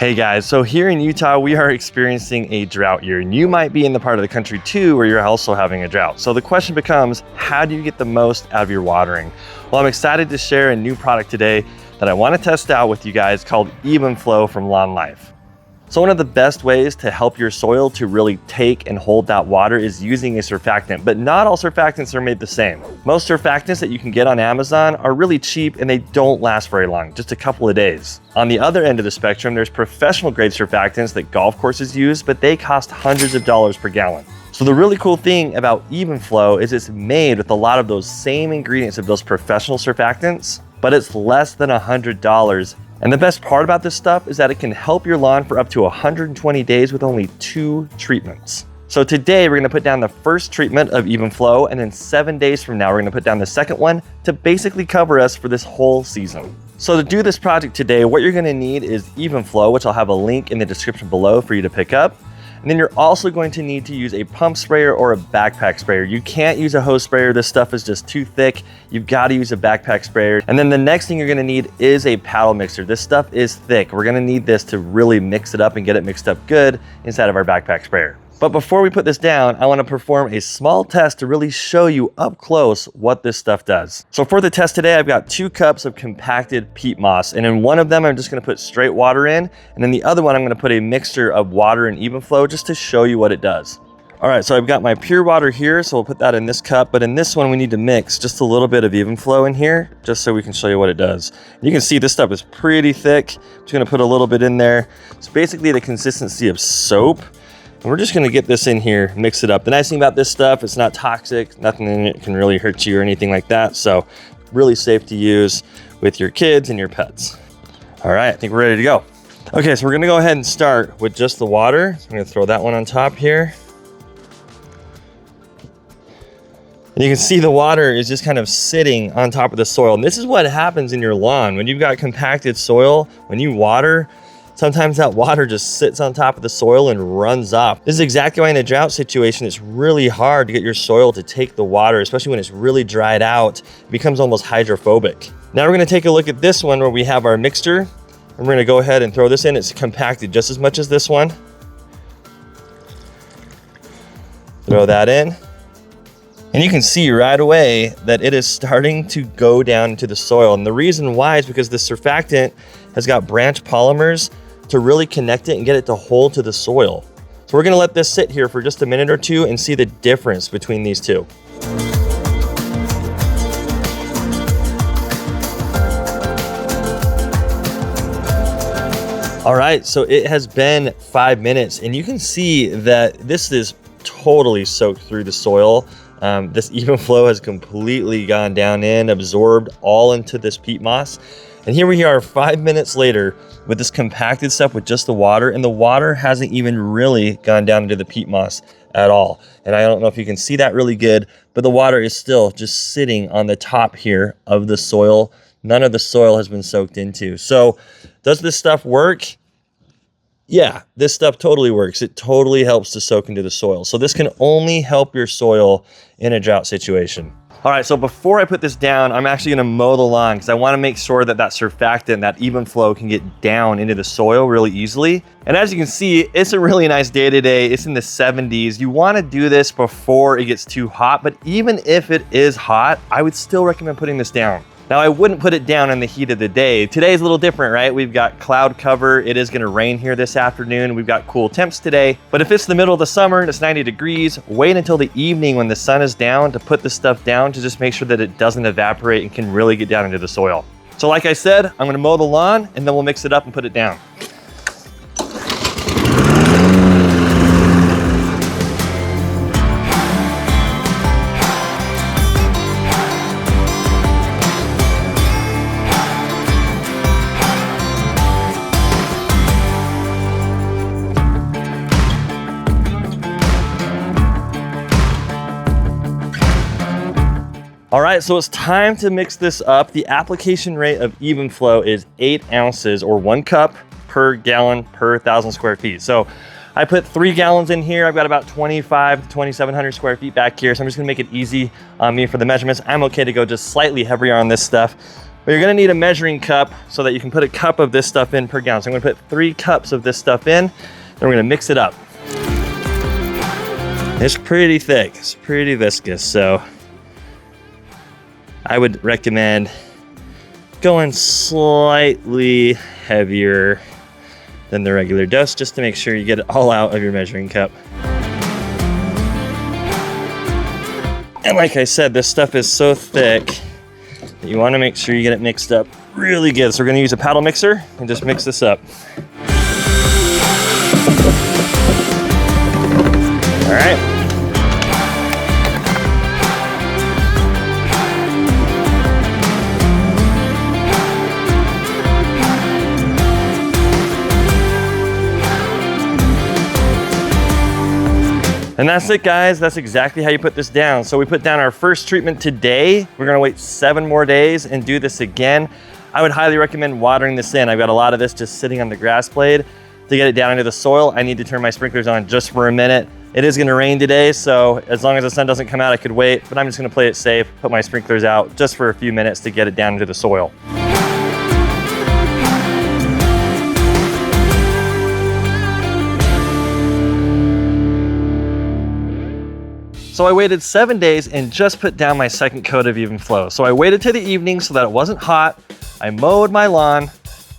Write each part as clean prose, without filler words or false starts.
Hey guys, so here in Utah, we are experiencing a drought year, and you might be in the part of the country too where you're also having a drought. So the question becomes, how do you get the most out of your watering? Well, I'm excited to share a new product today that I want to test out with you guys called Evenflow from Lawn Life. So one of the best ways to help your soil to really take and hold that water is using a surfactant, but not all surfactants are made the same. Most surfactants that you can get on Amazon are really cheap and they don't last very long, just a couple of days. On the other end of the spectrum, there's professional grade surfactants that golf courses use, but they cost hundreds of dollars per gallon. So the really cool thing about Evenflow is it's made with a lot of those same ingredients of those professional surfactants, but it's less than $100. And the best part about this stuff is that it can help your lawn for up to 120 days with only 2 treatments. So today we're gonna put down the first treatment of Evenflow, and then 7 days from now, we're gonna put down the second one to basically cover us for this whole season. So to do this project today, what you're gonna need is Evenflow, which I'll have a link in the description below for you to pick up. And then you're also going to need to use a pump sprayer or a backpack sprayer. You can't use a hose sprayer. This stuff is just too thick. You've got to use a backpack sprayer. And then the next thing you're going to need is a paddle mixer. This stuff is thick. We're going to need this to really mix it up and get it mixed up good inside of our backpack sprayer. But before we put this down, I want to perform a small test to really show you up close what this stuff does. So for the test today, I've got 2 cups of compacted peat moss, and in one of them, I'm just going to put straight water in, and in the other one, I'm going to put a mixture of water and Evenflow just to show you what it does. All right, so I've got my pure water here, so we'll put that in this cup, but in this one, we need to mix just a little bit of Evenflow in here, just so we can show you what it does. You can see this stuff is pretty thick. I'm just going to put a little bit in there. It's basically the consistency of soap. And we're just gonna get this in here, mix it up. The nice thing about this stuff, it's not toxic, nothing in it can really hurt you or anything like that. So really safe to use with your kids and your pets. All right, I think we're ready to go. Okay, so we're gonna go ahead and start with just the water. I'm gonna throw that one on top here. And you can see the water is just kind of sitting on top of the soil. And this is what happens in your lawn. When you've got compacted soil, when you water, sometimes that water just sits on top of the soil and runs off. This is exactly why in a drought situation, it's really hard to get your soil to take the water, especially when it's really dried out. It becomes almost hydrophobic. Now we're gonna take a look at this one where we have our mixture, and we're gonna go ahead and throw this in. It's compacted just as much as this one. Throw that in. And you can see right away that it is starting to go down into the soil. And the reason why is because the surfactant has got branch polymers to really connect it and get it to hold to the soil. So we're gonna let this sit here for just a minute or two and see the difference between these two. All right, so it has been 5 minutes and you can see that this is totally soaked through the soil. This Evenflow has completely gone down in, absorbed all into this peat moss. And here we are 5 minutes later with this compacted stuff with just the water, and the water hasn't even really gone down into the peat moss at all. And I don't know if you can see that really good, but the water is still just sitting on the top here of the soil. None of the soil has been soaked into. So does this stuff work? Yeah, this stuff totally works. It totally helps to soak into the soil. So this can only help your soil in a drought situation. All right, so before I put this down, I'm actually gonna mow the lawn because I wanna make sure that that surfactant, that Evenflow, can get down into the soil really easily. And as you can see, it's a really nice day today. It's in the 70s. You wanna do this before it gets too hot, but even if it is hot, I would still recommend putting this down. Now, I wouldn't put it down in the heat of the day. Today's a little different, right? We've got cloud cover. It is gonna rain here this afternoon. We've got cool temps today. But if it's the middle of the summer and it's 90 degrees, wait until the evening when the sun is down to put this stuff down to just make sure that it doesn't evaporate and can really get down into the soil. So like I said, I'm gonna mow the lawn and then we'll mix it up and put it down. All right, so it's time to mix this up. The application rate of Evenflow is 8 ounces or 1 cup per gallon per 1,000 square feet. So I put 3 gallons in here. I've got about 25 to 2,700 square feet back here. So I'm just gonna make it easy on me for the measurements. I'm okay to go just slightly heavier on this stuff. But you're gonna need a measuring cup so that you can put a cup of this stuff in per gallon. So I'm gonna put 3 cups of this stuff in, then we're gonna mix it up. It's pretty thick, it's pretty viscous, so I would recommend going slightly heavier than the regular dose just to make sure you get it all out of your measuring cup. And like I said, this stuff is so thick that you want to make sure you get it mixed up really good. So we're going to use a paddle mixer and just mix this up. All right. And that's it, guys. That's exactly how you put this down. So we put down our first treatment today. We're gonna wait 7 more days and do this again. I would highly recommend watering this in. I've got a lot of this just sitting on the grass blade. To get it down into the soil, I need to turn my sprinklers on just for a minute. It is gonna rain today, so as long as the sun doesn't come out, I could wait, but I'm just gonna play it safe, put my sprinklers out just for a few minutes to get it down into the soil. So I waited 7 days and just put down my second coat of Evenflow. So I waited till the evening so that it wasn't hot. I mowed my lawn,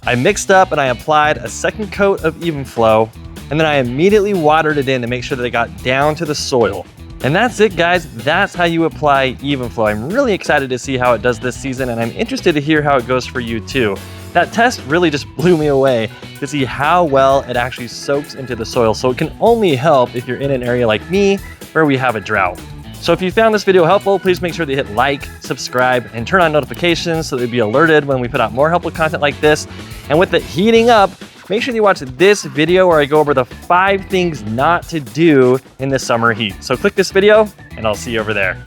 I mixed up and I applied a second coat of Evenflow, and then I immediately watered it in to make sure that it got down to the soil. And that's it, guys. That's how you apply Evenflow. I'm really excited to see how it does this season, and I'm interested to hear how it goes for you too. That test really just blew me away to see how well it actually soaks into the soil. So it can only help if you're in an area like me where we have a drought. So if you found this video helpful, please make sure to hit like, subscribe, and turn on notifications so that you'll be alerted when we put out more helpful content like this. And with it heating up, make sure you watch this video where I go over the 5 things not to do in the summer heat. So click this video and I'll see you over there.